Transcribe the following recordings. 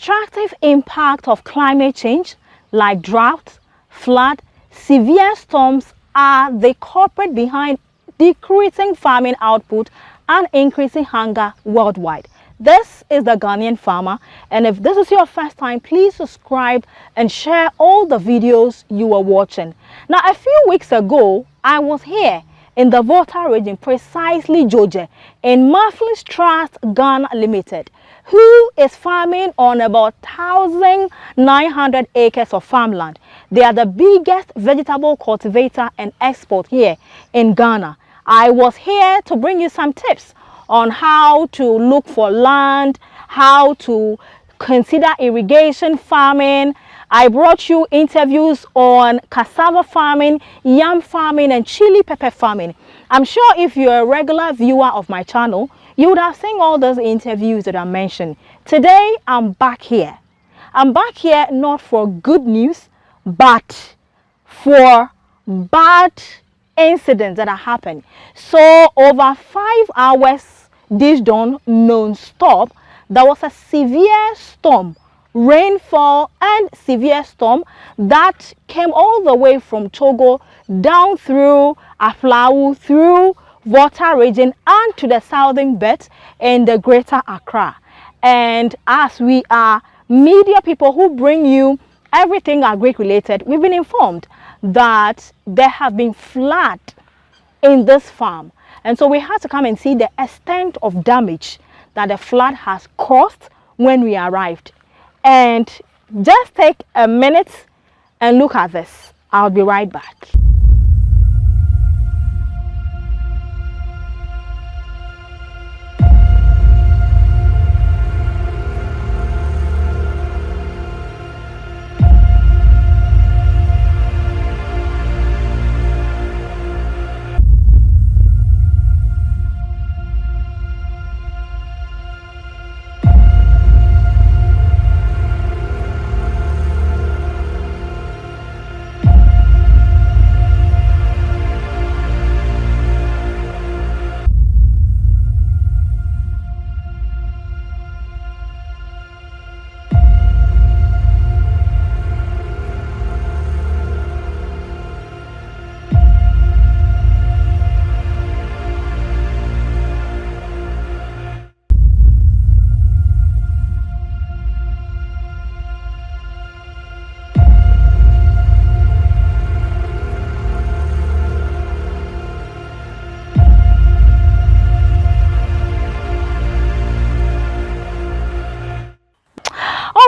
destructive impact of climate change like drought, flood, severe storms are the culprit behind decreasing farming output and increasing hunger worldwide. This is the Ghanaian farmer, and if this is your first time, please subscribe and share all the videos you are watching. Now, a few weeks ago, I was here in the Volta region, precisely Georgia, in Maphlix Trust Ghana Limited, who is farming on about 1,900 acres of farmland. They are the biggest vegetable cultivator and export here in Ghana. I was here to bring you some tips on how to look for land, how to consider irrigation farming. I brought you interviews on cassava farming, yam farming, and chili pepper farming. I'm sure if you're a regular viewer of my channel, you would have seen all those interviews that I mentioned. Today, I'm back here. I'm back here not for good news, but for bad incidents that have happened. So over 5 hours this dawn non-stop, there was a severe storm, rainfall and severe storm that came all the way from Togo down through Aflao, through Volta region and to the southern belt in the greater Accra. And as we are media people who bring you everything agri related, we've been informed that there have been flood in this farm. And so we had to come and see the extent of damage that the flood has caused when we arrived. And just take a minute and look at this. I'll be right back.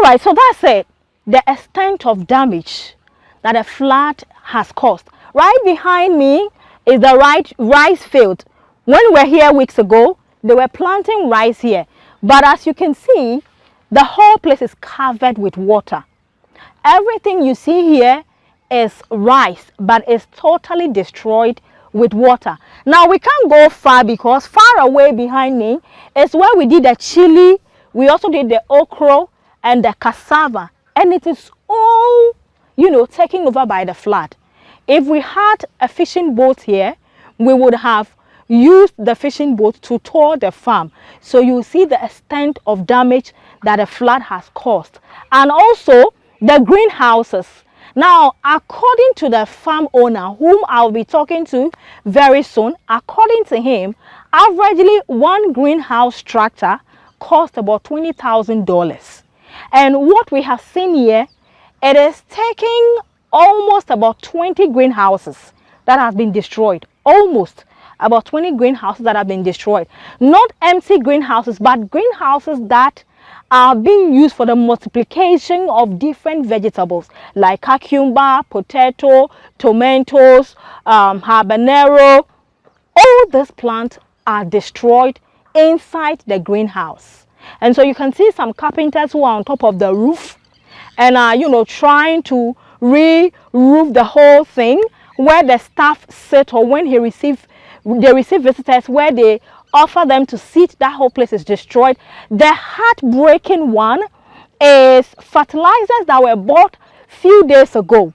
Alright, so that's it. The extent of damage that a flood has caused. Right behind me is the rice field. When we were here weeks ago, they were planting rice here. But as you can see, the whole place is covered with water. Everything you see here is rice, but it's totally destroyed with water. Now we can't go far because far away behind me is where we did the chili. We also did the okra and the cassava, and it is all, taken over by the flood. If we had a fishing boat here, we would have used the fishing boat to tour the farm. So you see the extent of damage that the flood has caused. And also the greenhouses. Now, according to the farm owner, whom I'll be talking to very soon, according to him, averagely one greenhouse tractor cost about $20,000. And what we have seen here, it is taking almost about 20 greenhouses that have been destroyed. Almost about 20 greenhouses that have been destroyed. Not empty greenhouses, but greenhouses that are being used for the multiplication of different vegetables like cucumber, potato, tomatoes, habanero. All these plants are destroyed inside the greenhouse. And so you can see some carpenters who are on top of the roof and are, trying to re-roof the whole thing, where the staff sit, or when they receive visitors, where they offer them to sit. That whole place is destroyed. The heartbreaking one is fertilizers that were bought few days ago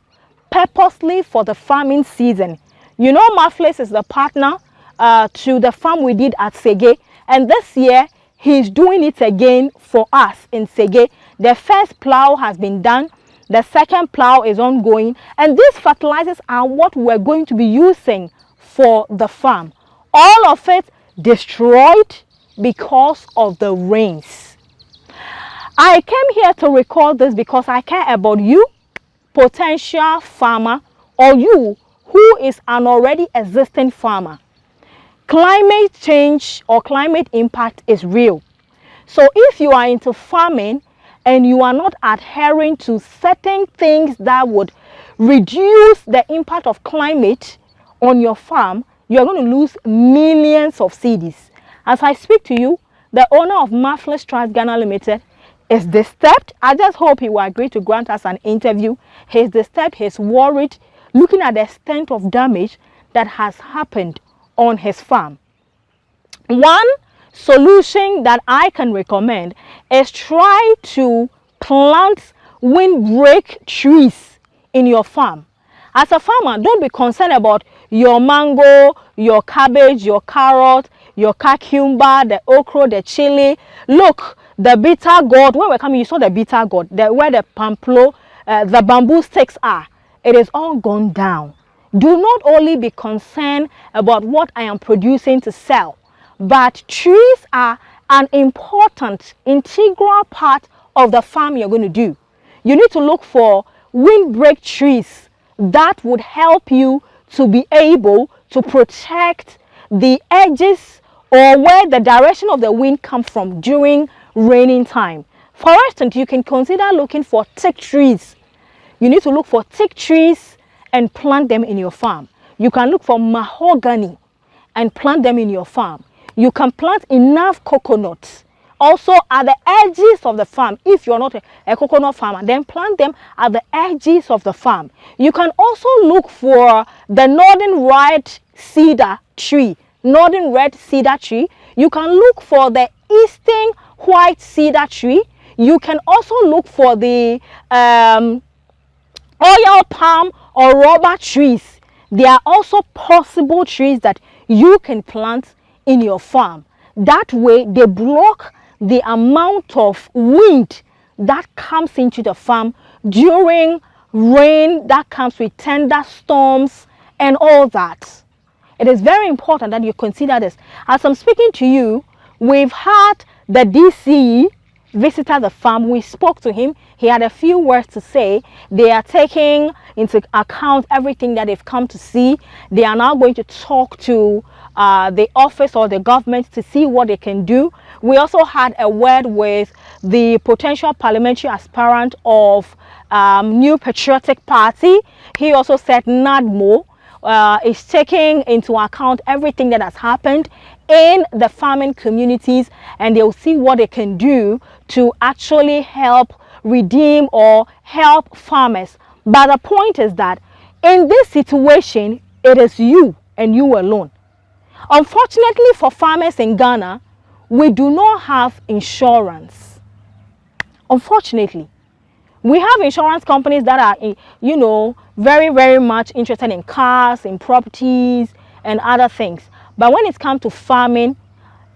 purposely for the farming season. Maphlix is the partner to the farm we did at Sege, and this year he's doing it again for us in Sege. The first plow has been done. The second plow is ongoing. And these fertilizers are what we're going to be using for the farm. All of it destroyed because of the rains. I came here to record this because I care about you, potential farmer, or you who is an already existing farmer. Climate change or climate impact is real. So if you are into farming and you are not adhering to certain things that would reduce the impact of climate on your farm, you are going to lose millions of cedis. As I speak to you, the owner of Maphlix Trust Ghana Limited is disturbed. I just hope he will agree to grant us an interview. He's disturbed, he's worried, looking at the extent of damage that has happened on his farm. One solution that I can recommend is try to plant windbreak trees in your farm. As a farmer, don't be concerned about your mango, your cabbage, your carrot, your cucumber, the okra, the chili. Look, the bitter gourd. When we're coming, you saw the bitter gourd, where the pamplo, the bamboo sticks are. It is all gone down. Do not only be concerned about what I am producing to sell, but trees are an important, integral part of the farm you're going to do. You need to look for windbreak trees that would help you to be able to protect the edges or where the direction of the wind comes from during raining time. For instance, you can consider looking for teak trees. You need to look for teak trees and plant them in your farm. You can look for mahogany and plant them in your farm. You can plant enough coconuts also at the edges of the farm. If you're not a coconut farmer, then plant them at the edges of the farm. You can also look for the northern red cedar tree. Northern red cedar tree. You can look for the eastern white cedar tree. You can also look for the oil palm or rubber trees. There are also possible trees that you can plant in your farm. That way they block the amount of wind that comes into the farm during rain that comes with thunderstorms and all that. It is very important that you consider this. As I'm speaking to you, we've had the DC visited the farm. We spoke to him. He had a few words to say. They are taking into account everything that they've come to see. They are now going to talk to the office or the government to see what they can do. We also had a word with the potential parliamentary aspirant of New Patriotic Party. He also said NADMO is taking into account everything that has happened in the farming communities, and they'll see what they can do to actually help redeem or help farmers. But the point is that in this situation, it is you and you alone. Unfortunately for farmers in Ghana, we do not have insurance. Unfortunately, we have insurance companies that are, you know, very, very much interested in cars, in properties, and other things. But when it comes to farming,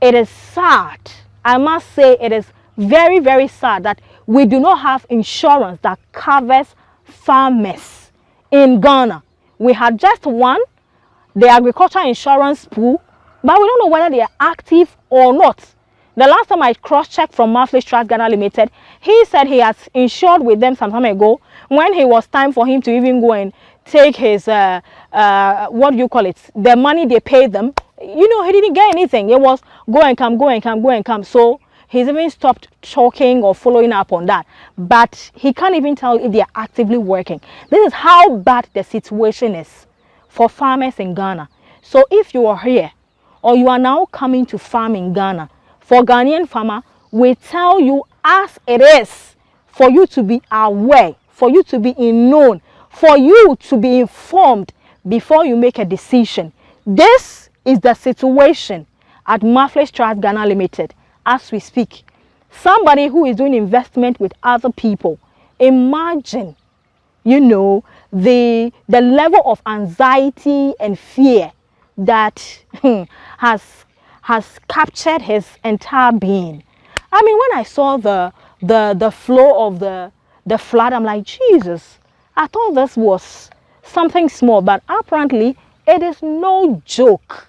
it is sad. I must say it is very, very sad that we do not have insurance that covers farmers in Ghana. We had just one, the agriculture insurance pool, but we don't know whether they are active or not. The last time I cross-checked from Maphlix Trust Ghana Limited, he said he has insured with them some time ago when it was time for him to even go and take his, what do you call it, the money they paid them. You know, he didn't get anything. It was go and come, go and come, go and come. So he's even stopped talking or following up on that. But he can't even tell if they are actively working. This is how bad the situation is for farmers in Ghana. So if you are here or you are now coming to farm in Ghana, for Ghanaian farmer, we tell you as it is, for you to be aware, for you to be known, for you to be informed before you make a decision. This is the situation at Maphlix Trust Ghana Limited as we speak. Somebody who is doing investment with other people. Imagine, you know, the level of anxiety and fear that has captured his entire being. I mean, when I saw the flow of the flood, I'm like, Jesus, I thought this was something small, but apparently it is no joke.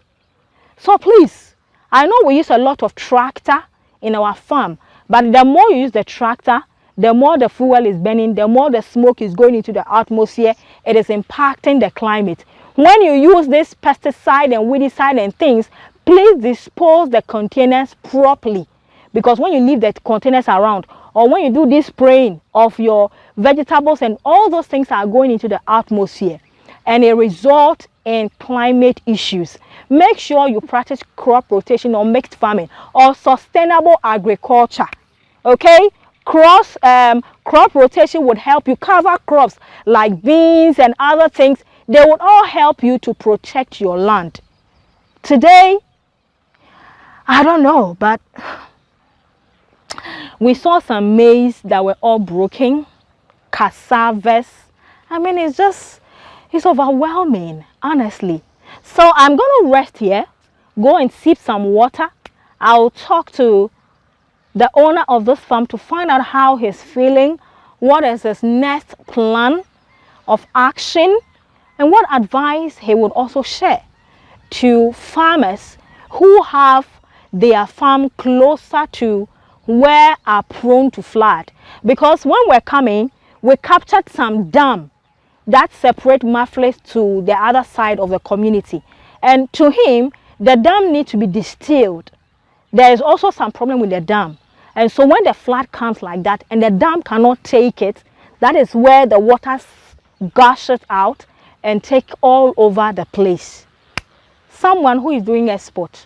So please, I know we use a lot of tractor in our farm, but the more you use the tractor, the more the fuel is burning, the more the smoke is going into the atmosphere, it is impacting the climate. When you use this pesticide and weedicide and things, please dispose the containers properly. Because when you leave the containers around, or when you do this spraying of your vegetables, and all those things are going into the atmosphere, and it results in climate issues. Make sure you practice crop rotation or mixed farming or sustainable agriculture. Okay? Crop rotation would help you cover crops like beans and other things. They would all help you to protect your land. Today, I don't know, but we saw some maize that were all broken, cassavas. I mean, it's overwhelming, honestly. So I'm going to rest here, go and sip some water. I'll talk to the owner of this farm to find out how he's feeling, what is his next plan of action, and what advice he would also share to farmers who have their farm closer to where are prone to flood. Because when we're coming, we captured some dam that separate Maphlix to the other side of the community, and to him the dam needs to be distilled. There is also some problem with the dam, and so when the flood comes like that and the dam cannot take it, that is where the water gushes out and take all over the place. Someone who is doing export,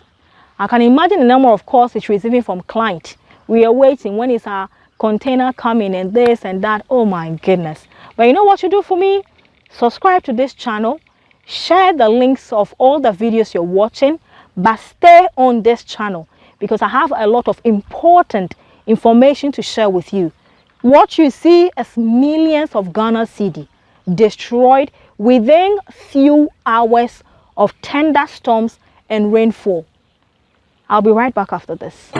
I can imagine the number of calls it's receiving from clients. We are waiting, when is our container coming, and this and that. Oh my goodness. But you know what you do for me? Subscribe to this channel, share the links of all the videos you're watching, but stay on this channel because I have a lot of important information to share with you. What you see is millions of Ghana cedi destroyed within few hours of thunderstorms and rainfall. I'll be right back after this.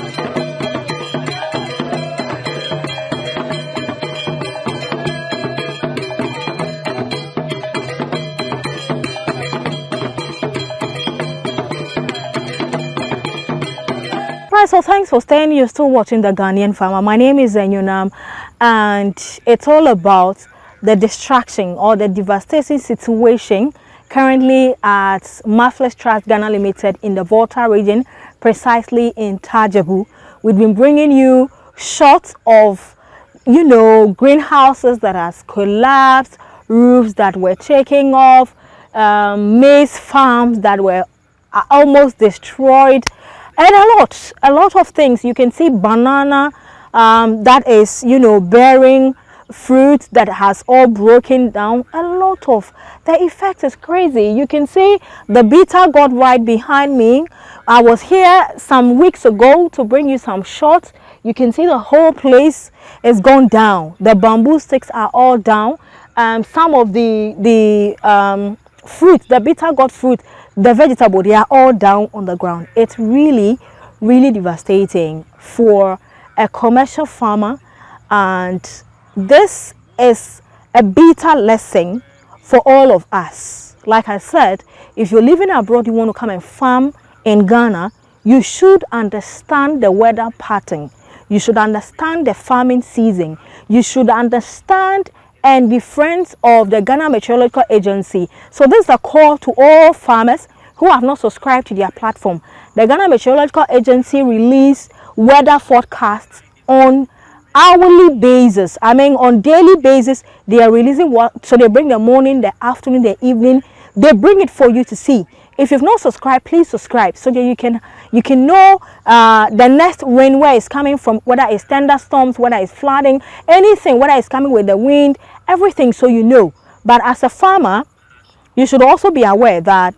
Right, so thanks for staying. You're still watching The Ghanaian Farmer. My name is Zenyunam, and it's all about the destruction or the devastating situation currently at Maphlix Trust Ghana Limited in the Volta region, precisely in Tajabu. We've been bringing you shots of, greenhouses that has collapsed, roofs that were taking off, maize farms that were almost destroyed, and a lot of things. You can see banana that is, bearing fruit that has all broken down. A lot of the effect is crazy. You can see the bitter gourd right behind me. I was here some weeks ago to bring you some shots. You can see the whole place is gone down. The bamboo sticks are all down. Some of the fruit, the bitter gourd fruit, the vegetable, they are all down on the ground. It's really, really devastating for a commercial farmer, and this is a bitter lesson for all of us. Like I said, if you're living abroad, you want to come and farm in Ghana, you should understand the weather pattern. You should understand the farming season. You should understand and be friends of the Ghana Meteorological Agency. So this is a call to all farmers who have not subscribed to their platform. The Ghana Meteorological Agency release weather forecasts on hourly basis. I mean, on daily basis, they are releasing what. So they bring the morning, the afternoon, the evening. They bring it for you to see. If you've not subscribed, please subscribe so that you can know the next rain, where it's coming from, whether it's thunderstorms, whether it's flooding, anything, whether it's coming with the wind, everything, so you know. But as a farmer, you should also be aware that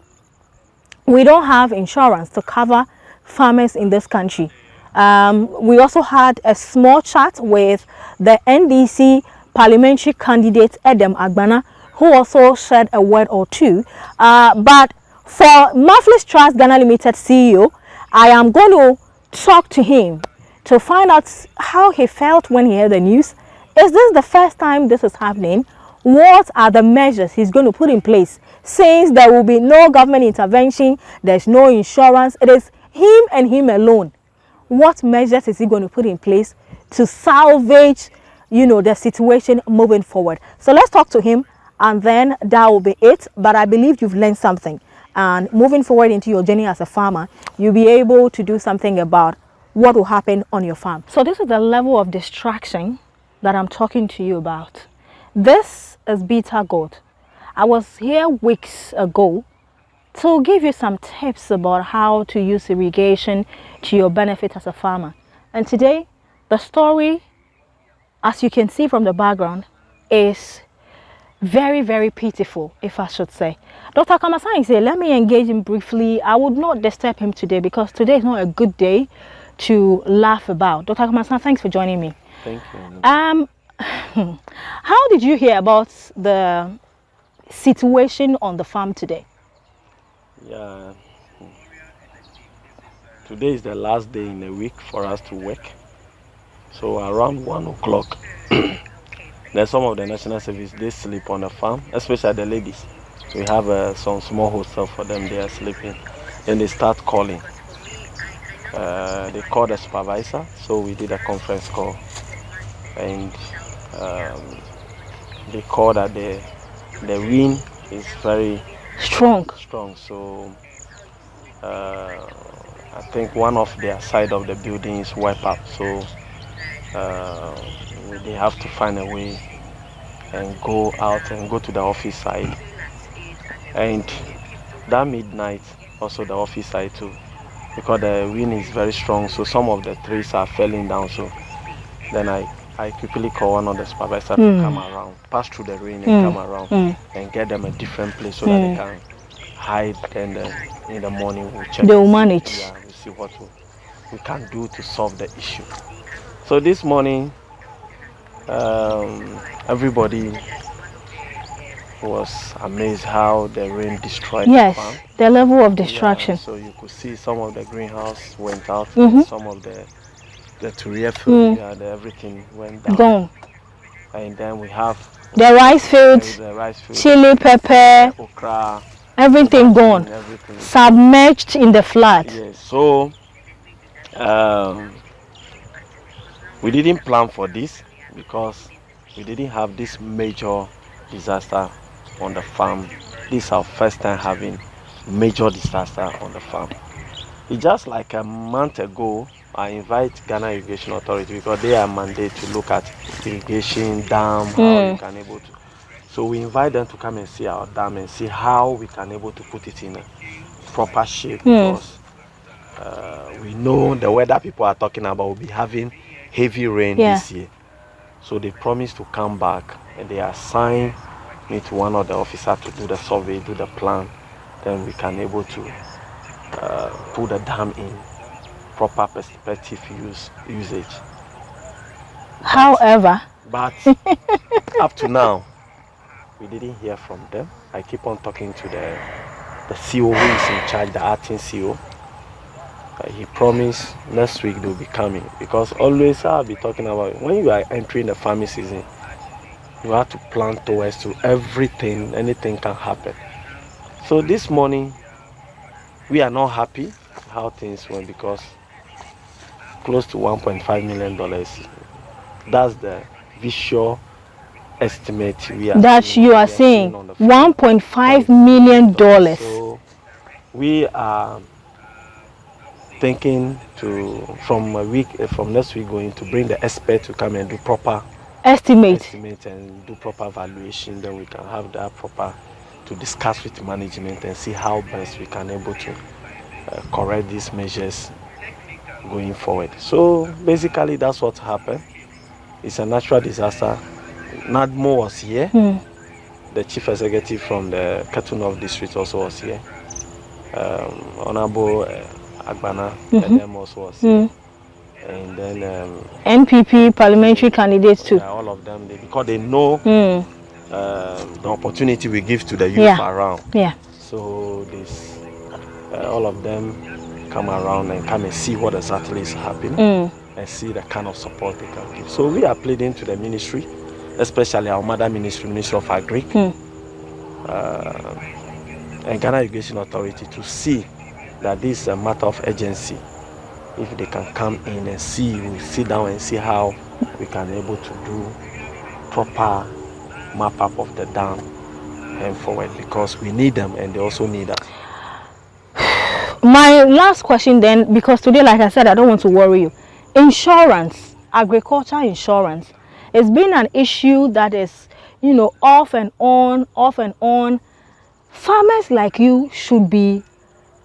we don't have insurance to cover farmers in this country. We also had a small chat with the NDC parliamentary candidate Edem Agbana, who also shared a word or two. But for Maphlix Trust Ghana Limited CEO, I am going to talk to him to find out how he felt when he heard the news. Is this the first time this is happening? What are the measures he's going to put in place? Since there will be no government intervention, there's no insurance, it is him and him alone. What measures is he going to put in place to salvage, the situation moving forward? So let's talk to him, and then that will be it. But I believe you've learned something, and moving forward into your journey as a farmer, you'll be able to do something about what will happen on your farm. So this is the level of distraction that I'm talking to you about. This is bitter gourd. I was here weeks ago to give you some tips about how to use irrigation to your benefit as a farmer. And today, the story, as you can see from the background, is very, very pitiful, if I should say. Dr. Kamasan said, let me engage him briefly. I would not disturb him today because today is not a good day to laugh about. Dr. Kamasan, thanks for joining me. Thank you. How did you hear about the situation on the farm today? Yeah, today is the last day in the week for us to work. So around 1 o'clock, there's some of the national service, they sleep on the farm, especially the ladies. We have some small hostel for them, they are sleeping. Then they start calling. They call the supervisor, so we did a conference call. And they call that the wind is very strong. So I think one of their side of the building is wiped out. So they have to find a way and go out and go to the office side. And that midnight, also the office side too, because the wind is very strong. So some of the trees are falling down. So then I quickly call one of the supervisors to come around, pass through the rain and come around and get them a different place so that they can hide. And in the morning we'll check. They will manage. Yeah, we'll see what we can do to solve the issue. So this morning, everybody was amazed how the rain destroyed the farm. The level of destruction. Yeah, so you could see some of the greenhouse went out, some of the Turia field, everything went down. Gone. And then we have the rice field, chili pepper, okra, everything gone, submerged in the flood. Yes, so we didn't plan for this because we didn't have this major disaster on the farm. This is our first time having major disaster on the farm. It's just like a month ago, I invite Ghana Irrigation Authority because they are mandated to look at irrigation dam, how you can able to. So we invite them to come and see our dam and see how we can able to put it in a proper shape because we know the weather people are talking about will be having heavy rain this year. So they promised to come back and they assign me to one of the officers to do the survey, do the plan. Then we can able to put the dam in proper perspective usage. However, but up to now, we didn't hear from them. I keep on talking to the CO who is in charge, the acting CO. He promised next week they'll be coming because always I'll be talking about when you are entering the farming season, you have to plan towards to everything, anything can happen. So this morning, we are not happy how things went because close to $1.5 million. That's the visual estimate we are that you are saying $1.5 million. So we are thinking from next week going to bring the expert to come and do proper estimate and do proper valuation. Then we can have that proper to discuss with management and see how best we can able to correct these measures going forward. So basically that's what happened. It's a natural disaster. NADMO was here. The chief executive from the Ketu North district also was here. Honorable Agbana them also was here. And then NPP parliamentary candidates too. All of them, because they know the opportunity we give to the youth around. So this all of them come around and come and see what exactly is happening. and see the kind of support they can give. So we are pleading to the ministry, especially our mother ministry, Ministry of Agri, and Ghana Irrigation Authority, to see that this is a matter of urgency. If they can come in and see, we'll sit down and see how we can be able to do proper map up of the dam and forward, because we need them and they also need us. My last question then, because today, like I said, I don't want to worry you. Insurance, agriculture insurance, it's been an issue that is, you know, off and on, off and on. Farmers like you should be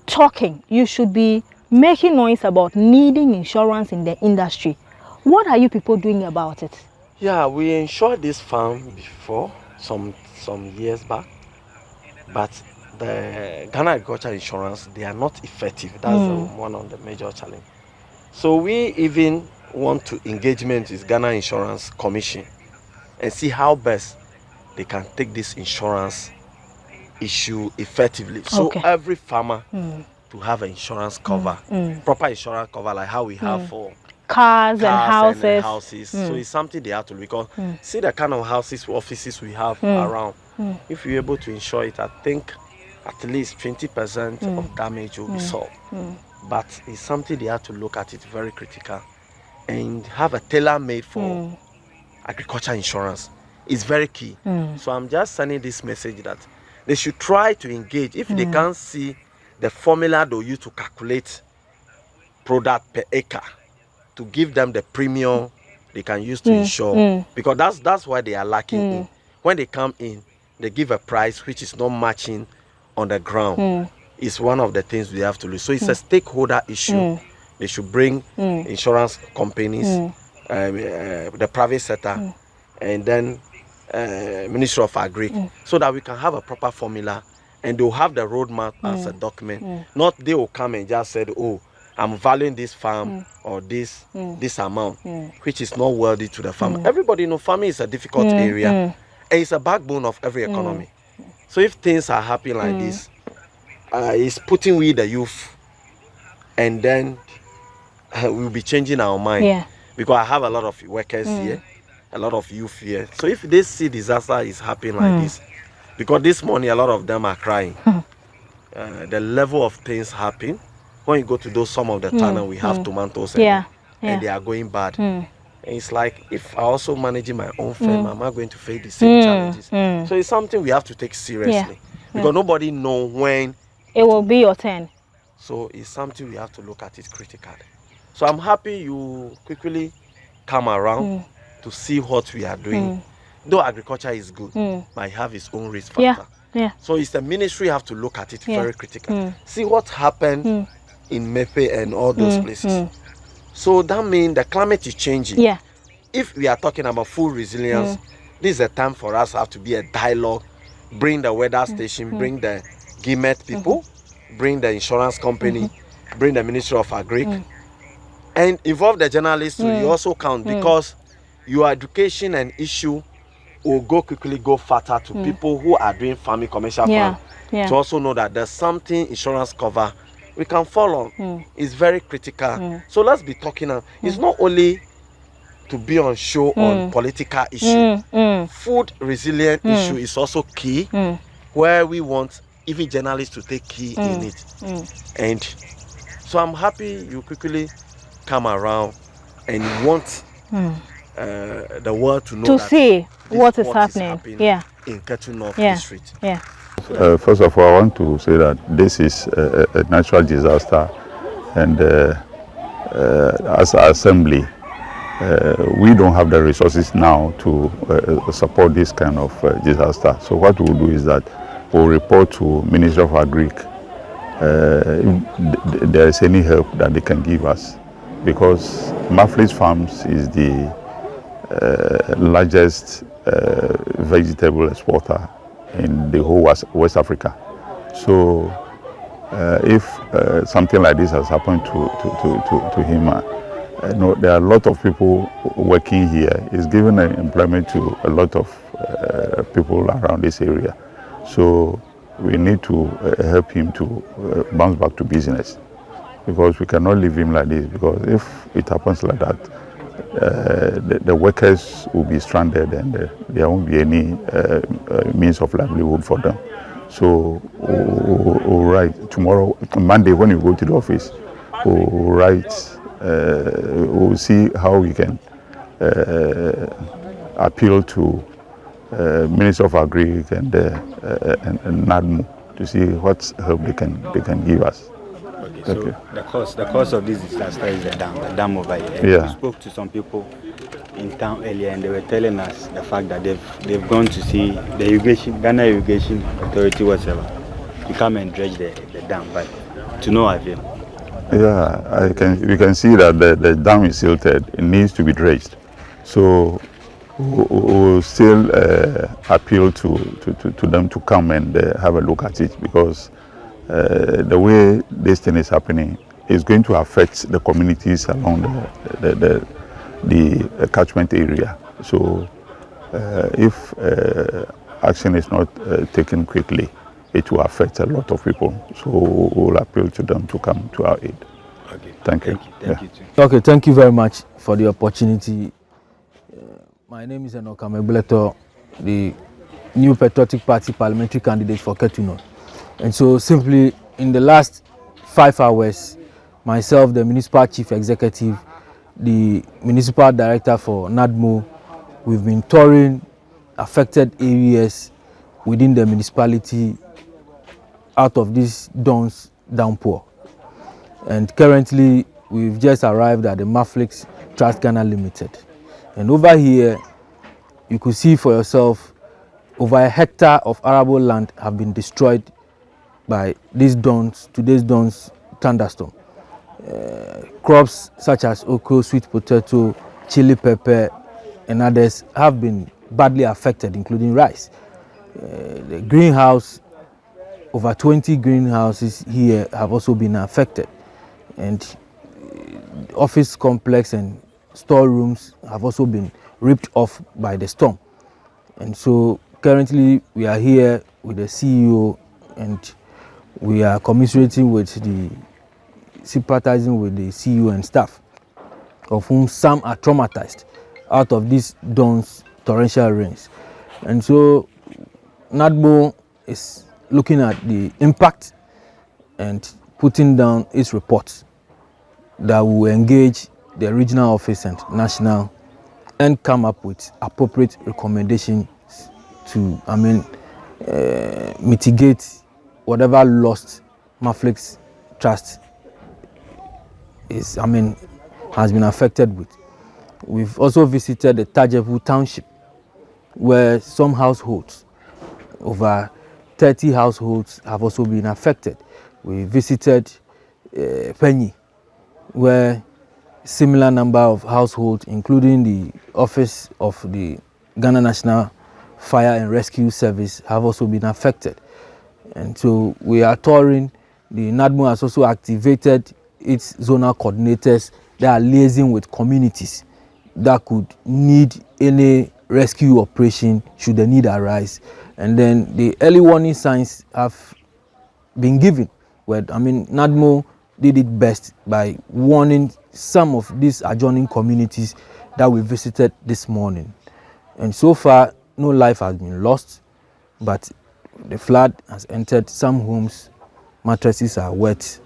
talking. You should be making noise about needing insurance in the industry. What are you people doing about it? Yeah, we insured this farm before, some years back, but the Ghana Agriculture Insurance, they are not effective. That's one of the major challenges. So we even want to engagement with Ghana Insurance Commission and see how best they can take this insurance issue effectively. So every farmer to have an insurance cover, proper insurance cover, like how we have for cars and houses. So it's something they have to, because see the kind of houses, offices we have around. If you're able to insure it, I think at least 20% of damage will be solved. But it's something they have to look at it very critical and have a tailor-made for agriculture insurance. It's very key. So I'm just sending this message that they should try to engage. If they can't see the formula they use to calculate product per acre, to give them the premium they can use to insure, because that's why they are lacking in. When they come in, they give a price which is not matching on the ground. It's one of the things we have to lose. So it's a stakeholder issue. They should bring insurance companies, the private sector, and then Ministry of Agri, so that we can have a proper formula, and they'll have the roadmap as a document. Not they will come and just say, oh, I'm valuing this farm or this amount, which is not worthy to the farmer. Everybody knows farming is a difficult area, and it's a backbone of every economy. So if things are happening like this, it's putting we the youth, and then we'll be changing our mind. Because I have a lot of workers here, a lot of youth here. So if they see disaster is happening like this, because this morning a lot of them are crying. The level of things happen. When you go to some of the tunnel, we have tomatoes and they are going bad. And it's like, if I also managing my own farm, am I going to face the same challenges? So it's something we have to take seriously, because nobody knows when it will be your turn. So it's something we have to look at it critically. So I'm happy you quickly come around to see what we are doing. Though agriculture is good, might have its own risk factor. So it's the ministry have to look at it very critically. See what happened in Mepe and all those places. So that means the climate is changing. If we are talking about food resilience, this is a time for us to have to be a dialogue, bring the weather station, bring the GIMET people, bring the insurance company, bring the Ministry of Agri, and involve the journalists to you also count, because your education and issue will quickly go further to people who are doing farming, commercial farming, to also know that there's something insurance cover we can follow. It's very critical. So let's be talking now. It's not only to be on show on political issue. Food resilient issue is also key, where we want even journalists to take key in it. And so I'm happy you quickly come around and you want the world to know to see what is happening in Ketu North District. First of all, I want to say that this is a natural disaster, and as an assembly, we don't have the resources now to support this kind of disaster. So what we'll do is that we'll report to Ministry of Agri if there is any help that they can give us, because Maphlix Farms is the largest vegetable exporter in the whole West Africa. So if something like this has happened to him, there are a lot of people working here. It's given employment to a lot of people around this area. So we need to help him to bounce back to business. because we cannot leave him like this, because if it happens like that, the workers will be stranded and there won't be any means of livelihood for them. So we'll write tomorrow, Monday, when you go to the office, we'll write, we'll see how we can appeal to Minister of Agri and NADMO to see what help they can give us. Okay, so the cause of this disaster is the dam over here. Yeah. We spoke to some people in town earlier, and they were telling us the fact that they've gone to see the Ghana Irrigation Authority, whatever, to come and dredge the dam, but to no avail. Yeah, we can see that the dam is silted. It needs to be dredged. So we'll still appeal to them to come and have a look at it, because the way this thing is happening is going to affect the communities along the catchment area. So if action is not taken quickly, it will affect a lot of people. So we'll appeal to them to come to our aid. Okay. Thank you. Thank you too. Okay, thank you very much for the opportunity. My name is Enoch Amegbuleto, the new Patriotic Party parliamentary candidate for Ketu North. And so simply in the last 5 hours, myself, the municipal chief executive, the municipal director for NADMO, we've been touring affected areas within the municipality out of this Dawn's downpour. And currently, we've just arrived at the Maphlix Trust Ghana Limited. And over here, you could see for yourself, over a hectare of arable land have been destroyed by today's Dawn's thunderstorm. Crops such as okra, sweet potato, chili pepper, and others have been badly affected, including rice. The greenhouse, over 20 greenhouses here have also been affected, and office complex and storerooms have also been ripped off by the storm. And so currently we are here with the CEO, and we are commiserating with sympathizing with the CEO and staff, of whom some are traumatized out of these Dawn's torrential rains. And so NADMO is looking at the impact and putting down its reports that will engage the regional office and national and come up with appropriate recommendations to mitigate whatever loss Maphlix Trust has been affected with. We've also visited the Tajevu Township, where some households, over 30 households, have also been affected. We visited Penyi, where similar number of households, including the office of the Ghana National Fire and Rescue Service, have also been affected. And so we are touring. The NADMO has also activated its zonal coordinators that are liaising with communities that could need any rescue operation should the need arise. And then the early warning signs have been given, where NADMO did it best by warning some of these adjoining communities that we visited this morning. And so far, no life has been lost, but the flood has entered some homes, mattresses are wet,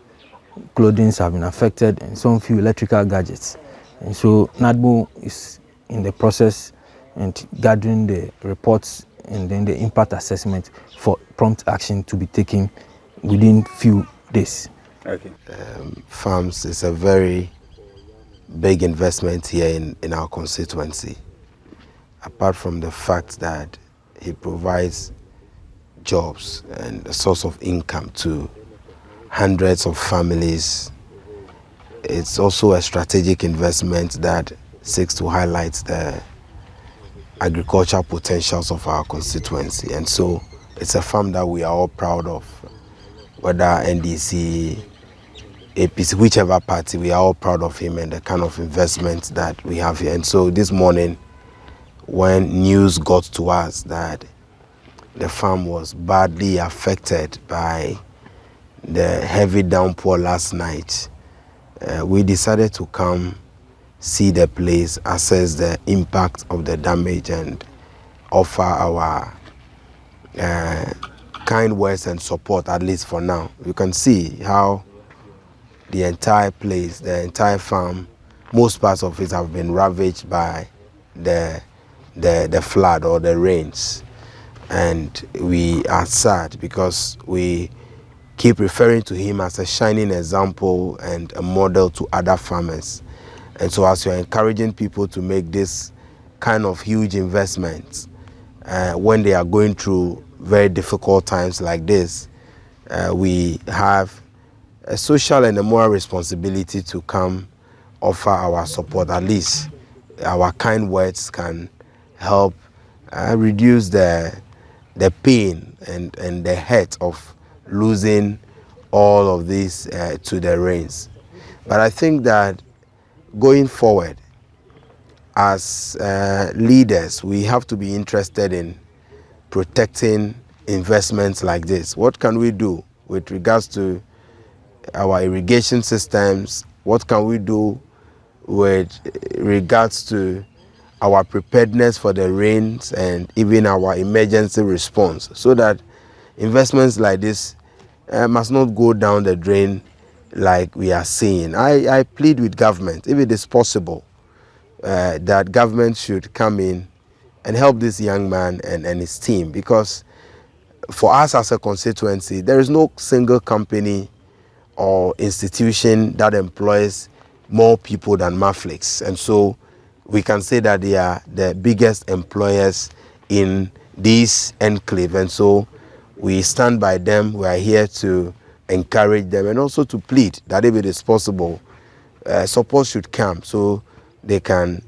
clothing have been affected, and some few electrical gadgets. And so NADMO is in the process and gathering the reports and then the impact assessment for prompt action to be taken within few days. Okay. Farms is a very big investment here in our constituency. Apart from the fact that he provides jobs and a source of income to hundreds of families, it's also a strategic investment that seeks to highlight the agricultural potentials of our constituency. And so it's a farm that we are all proud of, whether NDC, APC, whichever party, we are all proud of him and the kind of investment that we have here. And so this morning, when news got to us that the farm was badly affected by the heavy downpour last night, we decided to come, see the place, assess the impact of the damage, and offer our kind words and support, at least for now. You can see how the entire place, the entire farm, most parts of it have been ravaged by the flood or the rains. And we are sad because we keep referring to him as a shining example and a model to other farmers. And so as you're encouraging people to make this kind of huge investments when they are going through very difficult times like this, we have a social and a moral responsibility to come offer our support. At least our kind words can help reduce the pain and the hurt of losing all of this to the rains. But I think that going forward, as leaders, we have to be interested in protecting investments like this. What can we do with regards to our irrigation systems? What can we do with regards to our preparedness for the rains and even our emergency response, so that investments like this must not go down the drain like we are seeing? I plead with government, if it is possible, that government should come in and help this young man and his team, because for us as a constituency, there is no single company or institution that employs more people than Maphlix. And so we can say that they are the biggest employers in this enclave. And so we stand by them. We are here to encourage them and also to plead that if it is possible, support should come so they can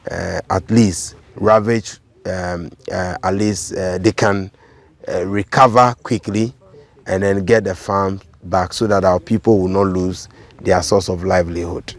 at least ravage, at least they can recover quickly and then get the farm back so that our people will not lose their source of livelihood.